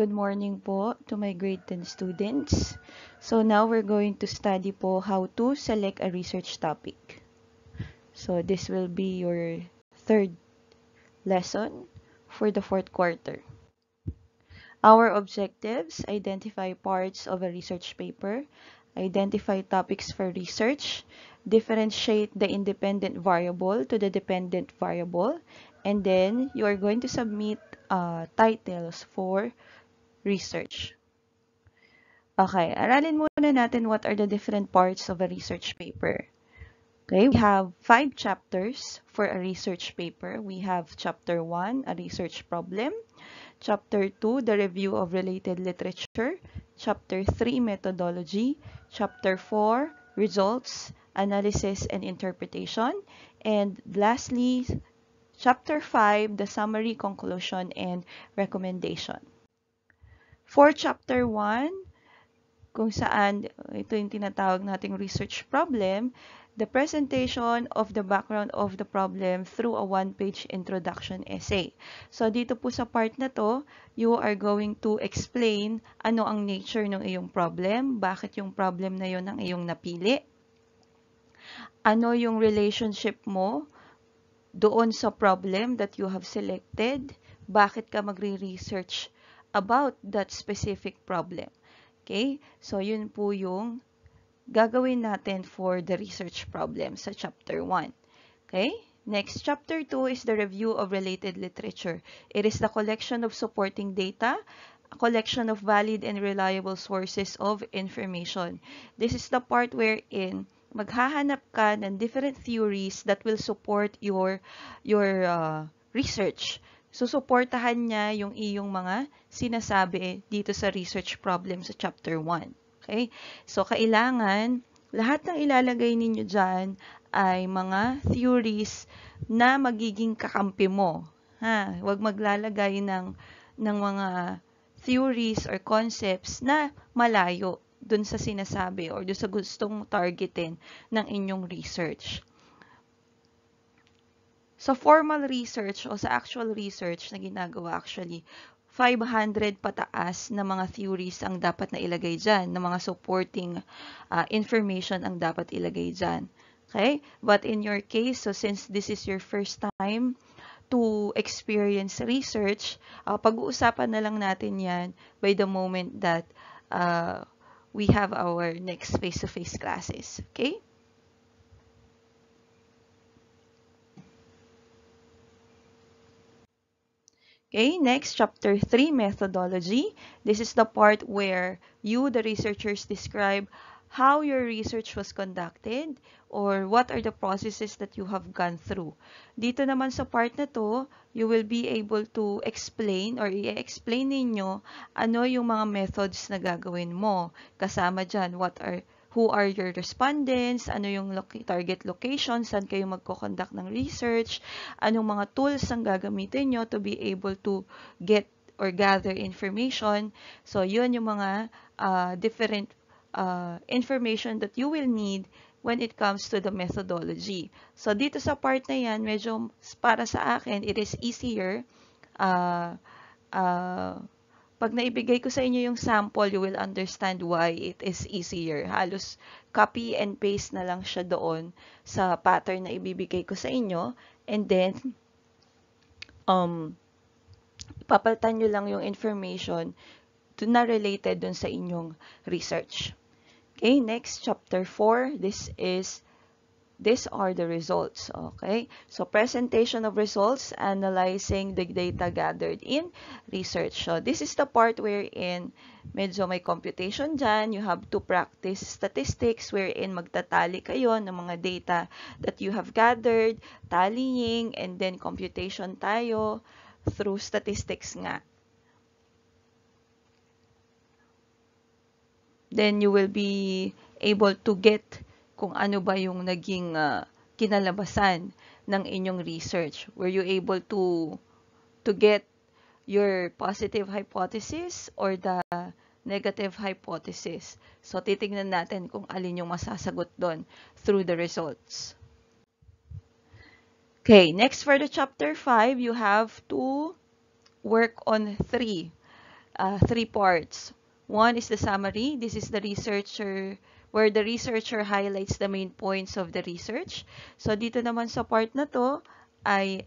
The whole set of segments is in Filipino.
Good morning po to my grade 10 students. So now we're going to study po how to select a research topic. So this will be your third lesson for the fourth quarter. Our objectives: identify parts of a research paper, identify topics for research, differentiate the independent variable to the dependent variable, and then you are going to submit titles for research. Okay, aralin muna natin what are the different parts of a research paper. Okay, we have 5 chapters for a research paper. We have chapter 1, a research problem. Chapter 2, the review of related literature. Chapter 3, methodology. Chapter 4, results, analysis, and interpretation. And lastly, chapter 5, the summary, conclusion, and recommendation. For chapter 1, kung saan ito yung tinatawag nating research problem, the presentation of the background of the problem through a one-page introduction essay. So, dito po sa part na to, you are going to explain ano ang nature ng iyong problem, bakit yung problem na yon ang iyong napili, ano yung relationship mo doon sa problem that you have selected, bakit ka magre-research about that specific problem. Okay? So, yun po yung gagawin natin for the research problem sa chapter 1. Okay? Next, chapter 2 is the review of related literature. It is the collection of supporting data, a collection of valid and reliable sources of information. This is the part wherein maghahanap ka ng different theories that will support your research. Susuportahan niya yung iyong mga sinasabi dito sa research problem sa chapter 1. Okay? So, kailangan lahat ng ilalagay ninyo dyan ay mga theories na magiging kakampi mo. Ha? Huwag maglalagay ng mga theories or concepts na malayo dun sa sinasabi or dun sa gustong targetin ng inyong research. Sa formal research o sa actual research na ginagawa actually, 500 pataas na mga theories ang dapat na ilagay dyan, na mga supporting information ang dapat ilagay dyan. Okay? But in your case, so since this is your first time to experience research, pag-uusapan na lang natin yan by the moment that we have our next face-to-face classes. Okay? Okay, next, chapter 3, methodology. This is the part where you, the researchers, describe how your research was conducted or what are the processes that you have gone through. Dito naman sa part na to, you will be able to explain or i-explain ninyo ano yung mga methods na gagawin mo. Kasama dyan, who are your respondents, ano yung target location, saan kayo magko-conduct ng research, anong mga tools ang gagamitin nyo to be able to get or gather information. So, yun yung mga different information that you will need when it comes to the methodology. So, dito sa part na yan, medyo para sa akin, it is easier. Pag naibigay ko sa inyo yung sample, you will understand why it is easier. Halos copy and paste na lang siya doon sa pattern na ibibigay ko sa inyo. And then, papalitan nyo lang yung information na related dun sa inyong research. Okay, next, chapter 4. These are the results. Okay, so presentation of results, analyzing the data gathered in research. So this is the part wherein medyo may computation dyan. You have to practice statistics wherein magtatali kayo ng mga data that you have gathered, tallying, and then computation tayo through statistics nga. Then you will be able to get kung ano ba yung naging kinalabasan ng inyong research. Were you able to get your positive hypothesis or the negative hypothesis? So, titignan natin kung alin yung masasagot doon through the results. Okay, next for the chapter 5, you have to work on 3 three parts. One is the summary. This is the researcher, where the researcher highlights the main points of the research. So, dito naman sa part na to ay,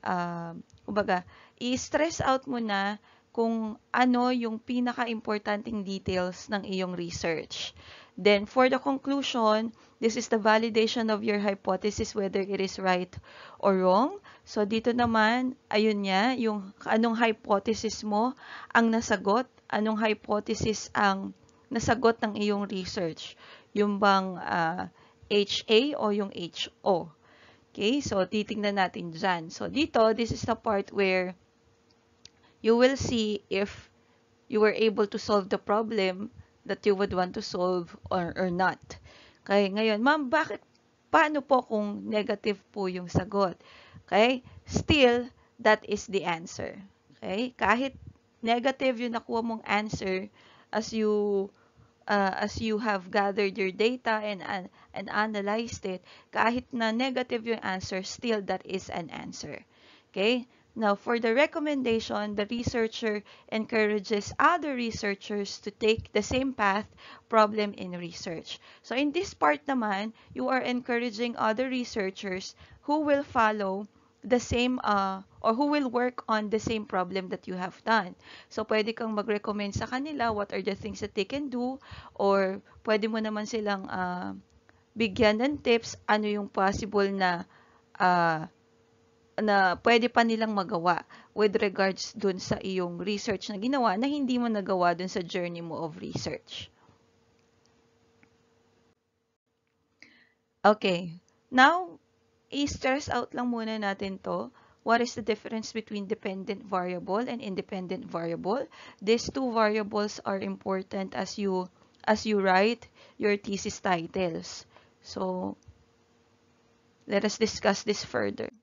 kumbaga, i-stress out mo na kung ano yung pinaka-importanting details ng iyong research. Then, for the conclusion, this is the validation of your hypothesis, whether it is right or wrong. So, dito naman, ayun niya, yung anong hypothesis mo ang nasagot, anong hypothesis ang nasagot ng iyong research. Yung bang HA o yung HO. Okay, so titingnan natin dyan. So, dito, this is the part where you will see if you were able to solve the problem that you would want to solve or not. Okay, ngayon, ma'am, paano po kung negative po yung sagot? Okay, still, that is the answer. Okay, kahit negative yung nakuha mong answer as you have gathered your data and analyzed it, kahit na negative yung answer, still that is an answer. Okay? Now, for the recommendation, the researcher encourages other researchers to take the same path, problem in research. So, in this part naman, you are encouraging other researchers who will follow the same or who will work on the same problem that you have done. So, pwede kang mag-recommend sa kanila what are the things that they can do, or pwede mo naman silang bigyan ng tips ano yung possible na pwede pa nilang magawa with regards dun sa iyong research na ginawa na hindi mo nagawa dun sa journey mo of research. Okay, now, i-stress out lang muna natin to. What is the difference between dependent variable and independent variable? These two variables are important as you write your thesis titles. So, let us discuss this further.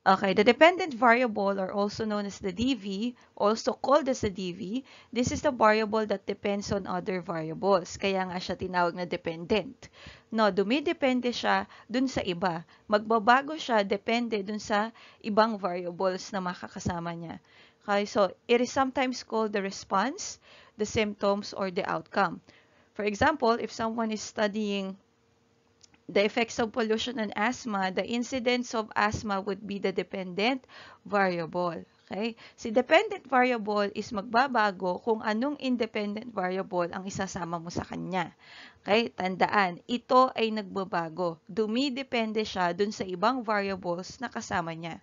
Okay, the dependent variable, or also known as the DV, also called as the DV, this is the variable that depends on other variables. Kaya nga siya tinawag na dependent. No, dumidepende siya dun sa iba. Magbabago siya depende dun sa ibang variables na makakasama niya. Okay, so it is sometimes called the response, the symptoms, or the outcome. For example, if someone is studying the effects of pollution on asthma, the incidence of asthma would be the dependent variable. Okay? Si dependent variable is magbabago kung anong independent variable ang isasama mo sa kanya. Okay? Tandaan, ito ay nagbabago. Dumidepende siya dun sa ibang variables na kasama niya.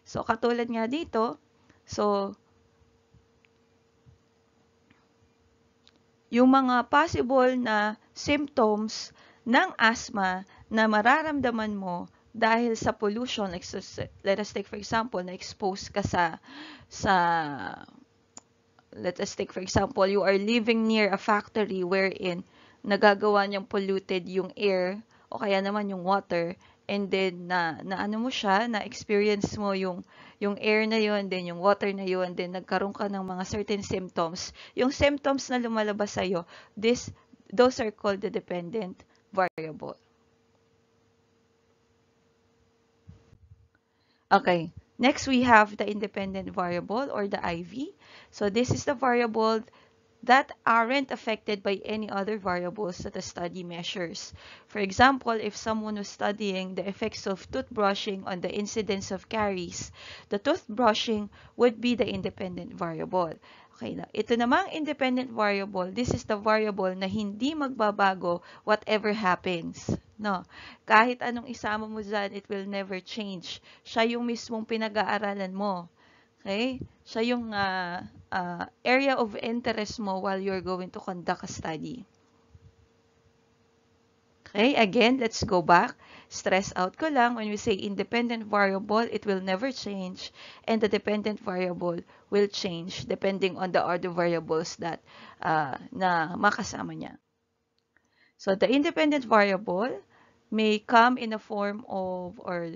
So, katulad nga dito, so, yung mga possible na symptoms ng asthma na mararamdaman mo dahil sa pollution, like, let us take for example, na-expose ka let us take for example, you are living near a factory wherein nagagawa niyang polluted yung air o kaya naman yung water, and then na ano mo siya, na-experience mo yung air na yun, then yung water na yun, then nagkaroon ka ng mga certain symptoms. Yung symptoms na lumalabas sa'yo, those are called the dependent variable. Okay, next we have the independent variable, or the IV. So this is the variable that aren't affected by any other variables that the study measures. For example, if someone was studying the effects of toothbrushing on the incidence of caries, the toothbrushing would be the independent variable. Okay, na ito namang independent variable, this is the variable na hindi magbabago whatever happens. No, kahit anong isama mo dyan, it will never change. Siya yung mismong pinag-aaralan mo. Okay? Siya yung area of interest mo while you're going to conduct a study. Okay, again, let's go back. Stress out ko lang, when we say independent variable, it will never change, and the dependent variable will change depending on the other variables that na makasama niya. So the independent variable may come in a form of, or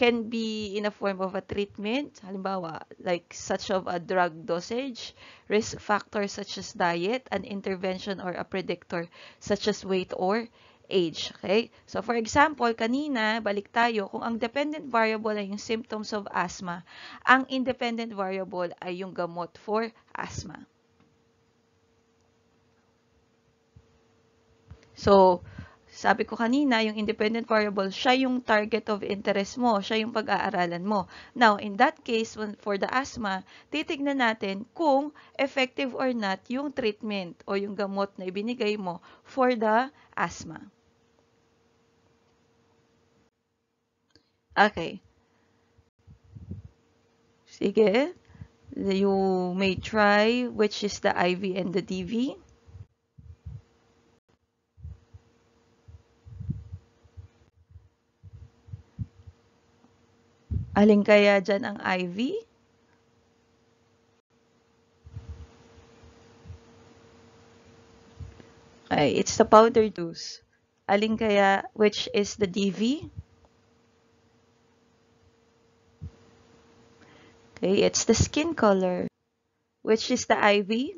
can be in a form of a treatment, halimbawa, like such of a drug dosage, risk factors such as diet, an intervention, or a predictor such as weight or age. Okay? So, for example, kanina, balik tayo, kung ang dependent variable ay yung symptoms of asthma, ang independent variable ay yung gamot for asthma. So, sabi ko kanina, yung independent variable, siya yung target of interest mo, siya yung pag-aaralan mo. Now, in that case, for the asthma, titignan natin kung effective or not yung treatment o yung gamot na ibinigay mo for the asthma. Okay. Sige. You may try which is the IV and the DV. Alin kaya dyan ang IV? Okay, it's the powder dose. Alin kaya, which is the DV? Okay, it's the skin color. Which is the IV?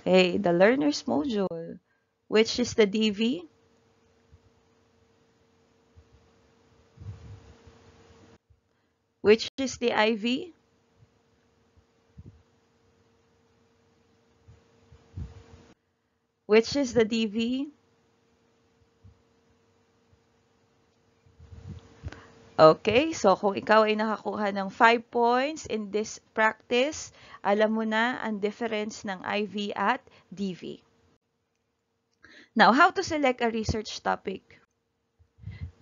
Okay, the learner's module. Which is the DV? Which is the IV? Which is the DV? Okay, so kung ikaw ay nakakuha ng 5 points in this practice, alam mo na ang difference ng IV at DV. Now, how to select a research topic?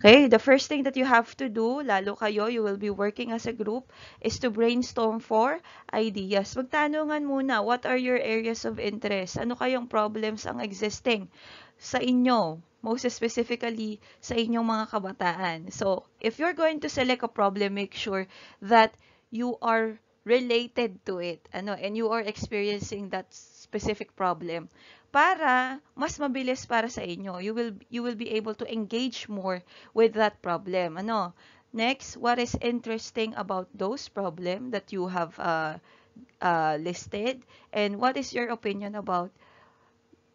Okay, the first thing that you have to do, lalo kayo, you will be working as a group, is to brainstorm for ideas. Magtanungan muna, what are your areas of interest? Ano kayong problems ang existing sa inyo? Most specifically, sa inyong mga kabataan. So, if you're going to select a problem, make sure that you are related to it, and you are experiencing that specific problem para mas mabilis para sa inyo. You will be able to engage more with that problem. Next, what is interesting about those problem that you have listed, and what is your opinion about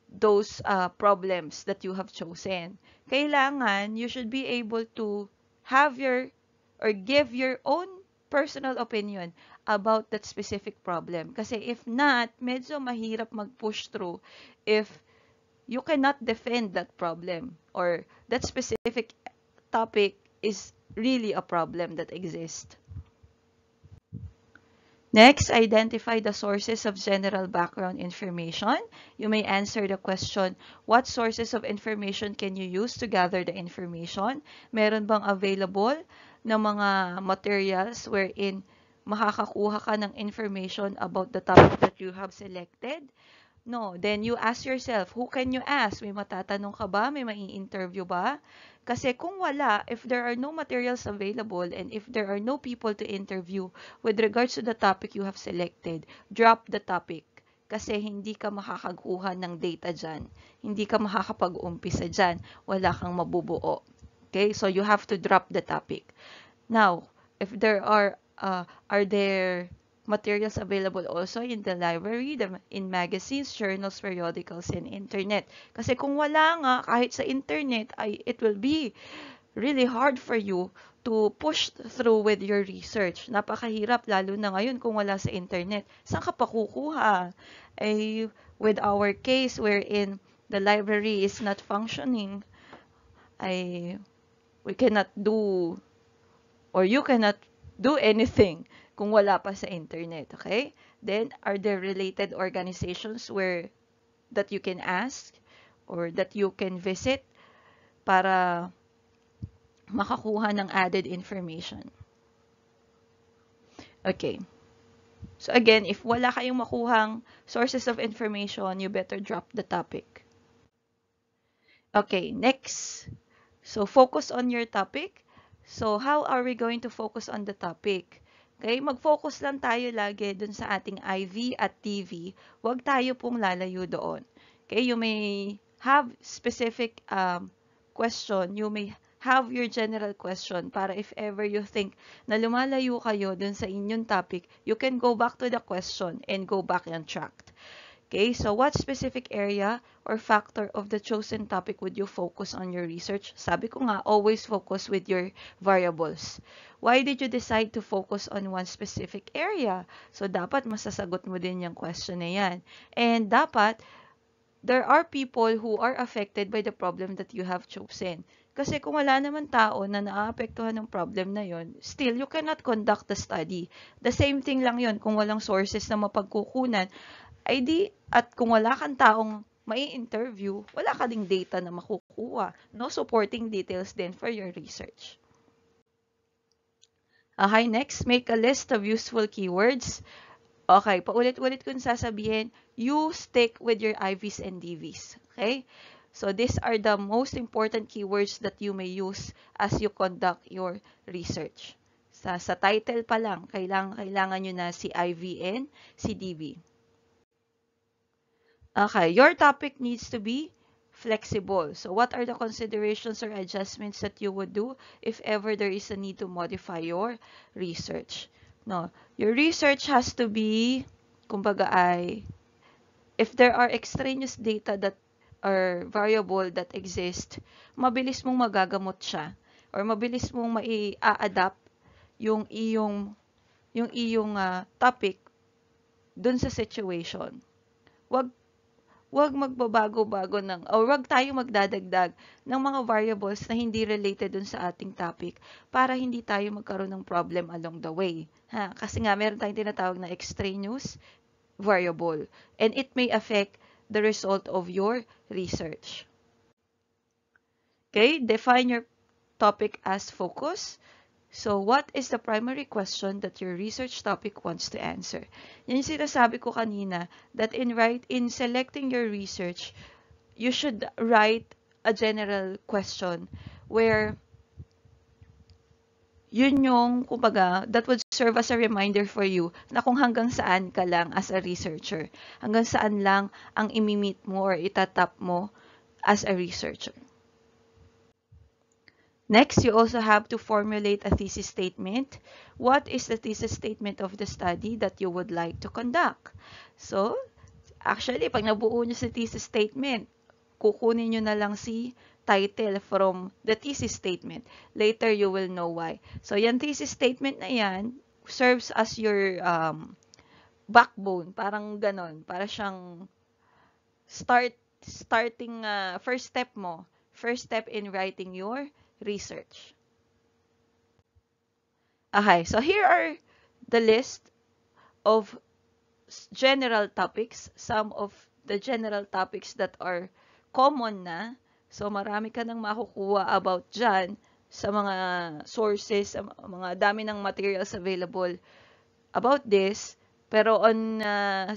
those problems that you have chosen? Kailangan, you should be able to have your or give your own personal opinion about that specific problem. Kasi if not, medyo mahirap mag-push through if you cannot defend that problem or that specific topic is really a problem that exists. Next, identify the sources of general background information. You may answer the question, what sources of information can you use to gather the information? Meron bang available na mga materials wherein makakakuha ka ng information about the topic that you have selected? No, then you ask yourself, who can you ask? May matatanong ka ba? May mai-interview ba? Kasi kung wala, if there are no materials available and if there are no people to interview with regards to the topic you have selected, drop the topic. Kasi hindi ka makakakuha ng data dyan. Hindi ka makakapag-umpisa dyan. Wala kang mabubuo. Okay? So you have to drop the topic. Now, if there are there materials available also in the library, in magazines, journals, periodicals, and internet. Kasi kung wala nga, kahit sa internet, it will be really hard for you to push through with your research. Napakahirap, lalo na ngayon kung wala sa internet. Saan ka pa kukuha? With our case wherein the library is not functioning, we cannot do or you cannot do anything kung wala pa sa internet, okay? Then, are there related organizations that you can ask or that you can visit para makakuha ng added information? Okay. So again, if wala kayong makuhang sources of information, you better drop the topic. Okay, next. So focus on your topic. So how are we going to focus on the topic? Okay, mag-focus lang tayo lagi dun sa ating IV at TV. Huwag tayo pong lalayo doon. Okay, you may have specific question. You may have your general question para if ever you think na lumalayo kayo dun sa inyong topic, you can go back to the question and go back on track. Okay, so what specific area or factor of the chosen topic would you focus on your research? Sabi ko nga, always focus with your variables. Why did you decide to focus on one specific area? So, dapat masasagot mo din yung question na yan. And dapat, there are people who are affected by the problem that you have chosen. Kasi kung wala naman tao na naaapektuhan ng problem na yon, still, you cannot conduct the study. The same thing lang yon kung walang sources na mapagkukunan. Ay di, at kung wala kang taong mai-interview, wala ka ding data na makukuha. No supporting details din for your research. Okay, next, make a list of useful keywords. Okay, paulit-ulit kong sasabihin, you stick with your IVs and DVs. Okay? So, these are the most important keywords that you may use as you conduct your research. Sa title pa lang, kailangan nyo na si IV and si DV. Okay, your topic needs to be flexible. So, what are the considerations or adjustments that you would do if ever there is a need to modify your research? No, your research has to be, kumbaga ay, if there are extraneous data that or variable that exist, mabilis mong magagamot siya or mabilis mong mai-adapt yung iyong topic dun sa situation. Wag magbabago-bago or wag tayo magdadagdag ng mga variables na hindi related dun sa ating topic para hindi tayo magkaroon ng problem along the way. Kasi nga, meron tayong tinatawag na extraneous variable and it may affect the result of your research. Okay, define your topic as focus. So, what is the primary question that your research topic wants to answer? Yan yung sinasabi ko kanina, that in selecting your research, you should write a general question where yun yung, kumbaga, that would serve as a reminder for you na kung hanggang saan ka lang as a researcher. Hanggang saan lang ang imimit mo or itatap mo as a researcher. Next, you also have to formulate a thesis statement. What is the thesis statement of the study that you would like to conduct? So, actually, pag nabuo nyo sa thesis statement, kukunin nyo na lang si title from the thesis statement. Later, you will know why. So, yan thesis statement na yan serves as your backbone. Parang ganon. Para siyang starting first step mo. First step in writing your research. Okay, so here are the list of general topics, some of the general topics that are common na. So, marami ka nang makukuha about dyan sa mga sources, sa mga dami ng materials available about this. Pero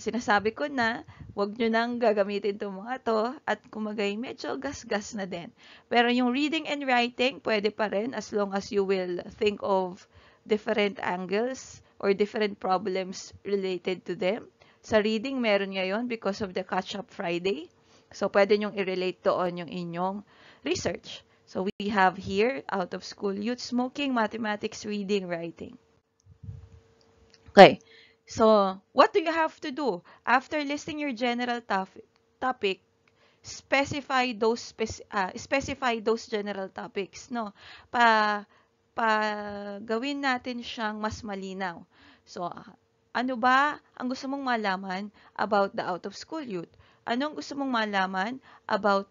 sinasabi ko na, wag nyo nang gagamitin itong mga to at kumagay medyo gas-gas na din. Pero yung reading and writing, pwede pa rin as long as you will think of different angles or different problems related to them. Sa reading, meron ngayon because of the Catch-up Friday. So, pwede nyong i-relate doon yung inyong research. So, we have here, out of school youth, smoking, mathematics, reading, writing. Okay. So, what do you have to do? After listing your general topic, specify those general topics, no? Gawin natin siyang mas malinaw. So, ano ba ang gusto mong malaman about the out of school youth? Anong gusto mong malaman about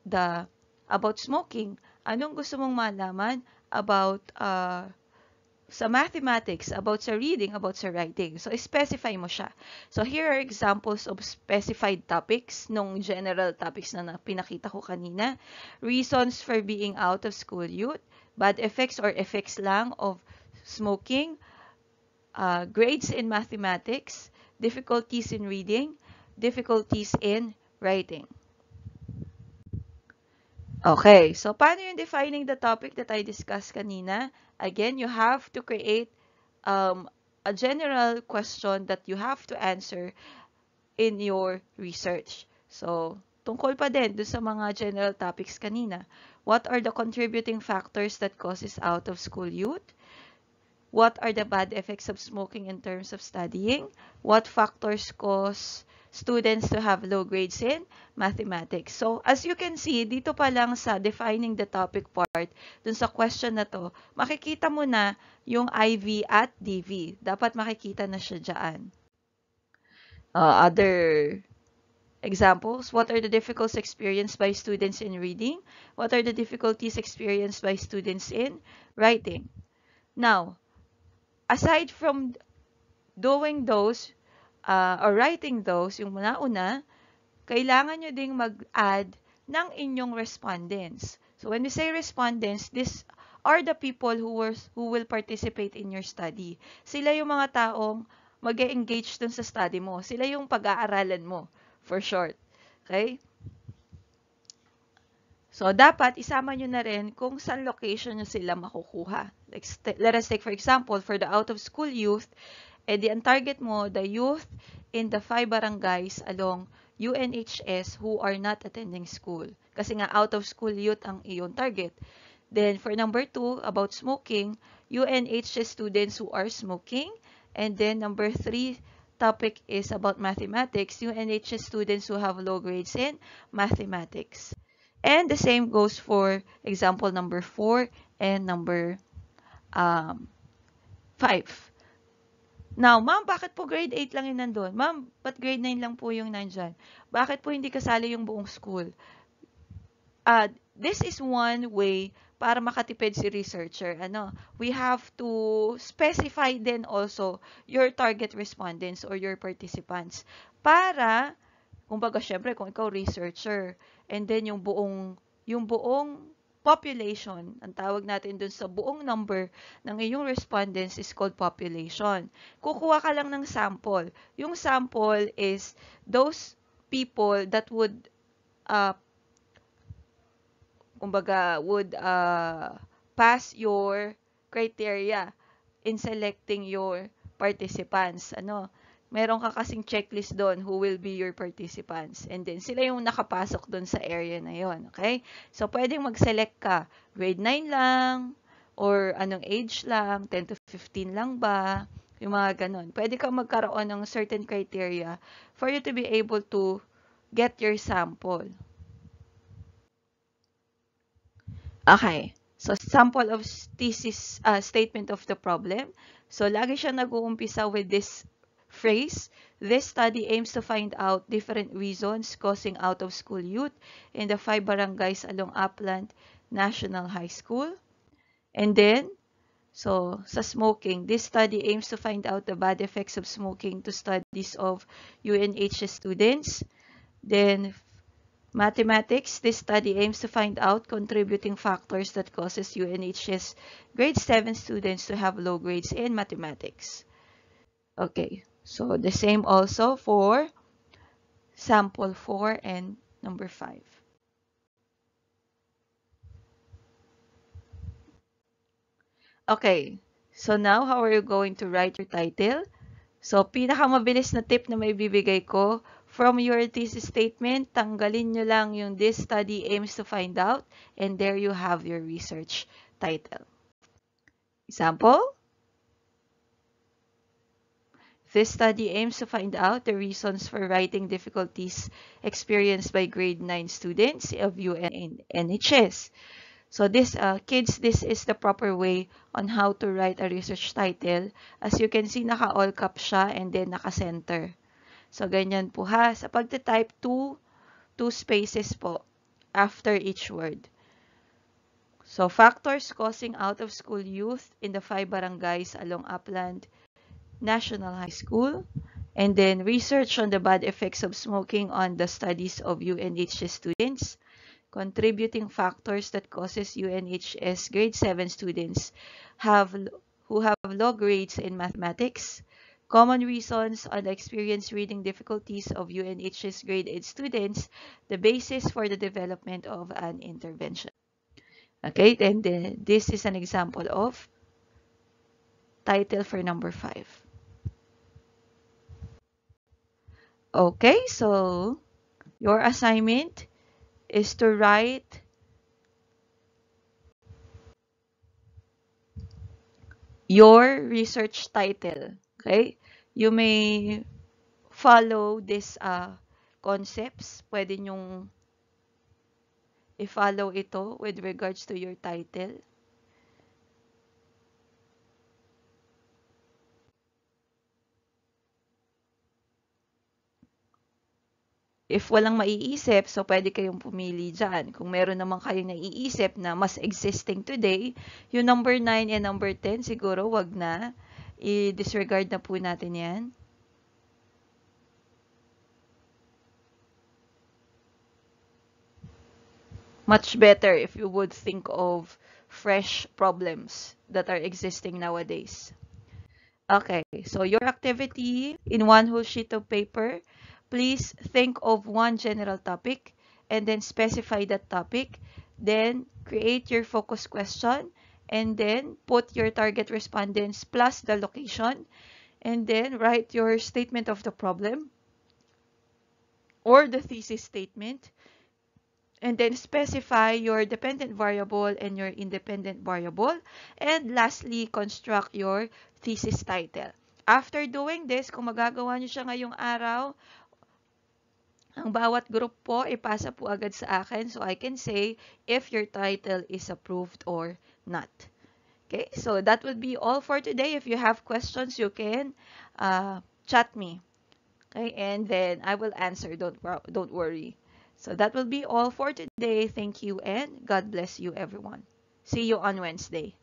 smoking? Anong gusto mong malaman about sa mathematics, about sa reading, about sa writing. So, specify mo siya. So, here are examples of specified topics nung general topics na pinakita ko kanina. Reasons for being out of school youth, bad effects or effects lang of smoking, grades in mathematics, difficulties in reading, difficulties in writing. Okay, so paano yung defining the topic that I discussed kanina? Again, you have to create a general question that you have to answer in your research. So, tungkol pa din dun sa mga general topics kanina. What are the contributing factors that causes out of school youth? What are the bad effects of smoking in terms of studying? What factors cause students to have low grades in mathematics? So, as you can see, dito pa lang sa defining the topic part, dun sa question na to, makikita mo na yung IV at DV. Dapat makikita na siya dyan. Other examples, what are the difficulties experienced by students in reading? What are the difficulties experienced by students in writing? Now, aside from doing those or writing those, yung una-una, kailangan nyo ding mag-add ng inyong respondents. So when we say respondents, these are the people who will participate in your study. Sila yung mga taong mag-engage dun sa study mo. Sila yung pag-aaralan mo, for short. Okay? So, dapat isama nyo na rin kung saan location nyo sila makukuha. Like, let us take, for example, for the out-of-school youth, ang target mo, the youth in the 5 barangays along UNHS who are not attending school. Kasi nga, out-of-school youth ang iyong target. Then, for number 2, about smoking, UNHS students who are smoking. And then, number 3, topic is about mathematics, UNHS students who have low grades in mathematics. And the same goes for example number 4 and number 5. Now, ma'am, bakit po grade 8 lang yung nandun? Ma'am, ba't grade 9 lang po yung nandyan? Bakit po hindi kasali yung buong school? This is one way para makatipid si researcher. We have to specify then also your target respondents or your participants. Para, kumbaga, syempre, kung ikaw researcher, and then yung buong population, ang tawag natin dun sa buong number ng iyong respondents is called population. Kukuha ka lang ng sample. Yung sample is those people that would pass your criteria in selecting your participants. Meron ka kasing checklist doon who will be your participants. And then, sila yung nakapasok doon sa area na yon. Okay? So, pwedeng mag-select ka. Grade 9 lang, or anong age lang, 10 to 15 lang ba, yung mga ganun. Pwede ka magkaroon ng certain criteria for you to be able to get your sample. Okay. So, sample of thesis statement of the problem. So, lagi siya nag-uumpisa with this phrase. This study aims to find out different reasons causing out-of-school youth in the 5 barangays along Upland National High School. And then, so, sa smoking, this study aims to find out the bad effects of smoking to studies of UNHS students. Then, mathematics, this study aims to find out contributing factors that causes UNHS grade 7 students to have low grades in mathematics. Okay, so the same also for sample 4 and number 5. Okay, so now how are you going to write your title? So, pinakamabilis na tip na may bibigay ko, from your thesis statement, tanggalin nyo lang yung this study aims to find out, and there you have your research title. Example? This study aims to find out the reasons for writing difficulties experienced by grade 9 students of UNHS. So this, kids, this is the proper way on how to write a research title. As you can see, naka-all caps siya and then naka-center. So, ganyan po ha. Sa pagte-type, two spaces po after each word. So, factors causing out-of-school youth in the 5 barangays along Upland National High School. And then, research on the bad effects of smoking on the studies of UNHS students. Contributing factors that causes UNHS grade 7 students who have low grades in mathematics. Common reasons on the experienced reading difficulties of UNHS grade 8 students, the basis for the development of an intervention. Okay, then this is an example of title for number 5. Okay, so your assignment is to write your research title. Okay? You may follow this concepts. Pwede nyong i-follow ito with regards to your title. If walang maiisip, so pwede kayong pumili dyan. Kung meron naman kayong naiisip na mas existing today, yung number 9 and number 10, siguro wag na. I-disregard na po natin yan. Much better if you would think of fresh problems that are existing nowadays. Okay, so your activity in one whole sheet of paper, please think of one general topic and then specify that topic. Then create your focus question and then put your target respondents plus the location and then write your statement of the problem or the thesis statement and then specify your dependent variable and your independent variable. And lastly, construct your thesis title. After doing this, kung magagawa nyo siya ngayong araw, ang bawat group po, ipasa po agad sa akin so I can say if your title is approved or not. Okay, so that would be all for today. If you have questions, you can chat me. Okay, and then I will answer. Don't worry. So that will be all for today. Thank you and God bless you everyone. See you on Wednesday.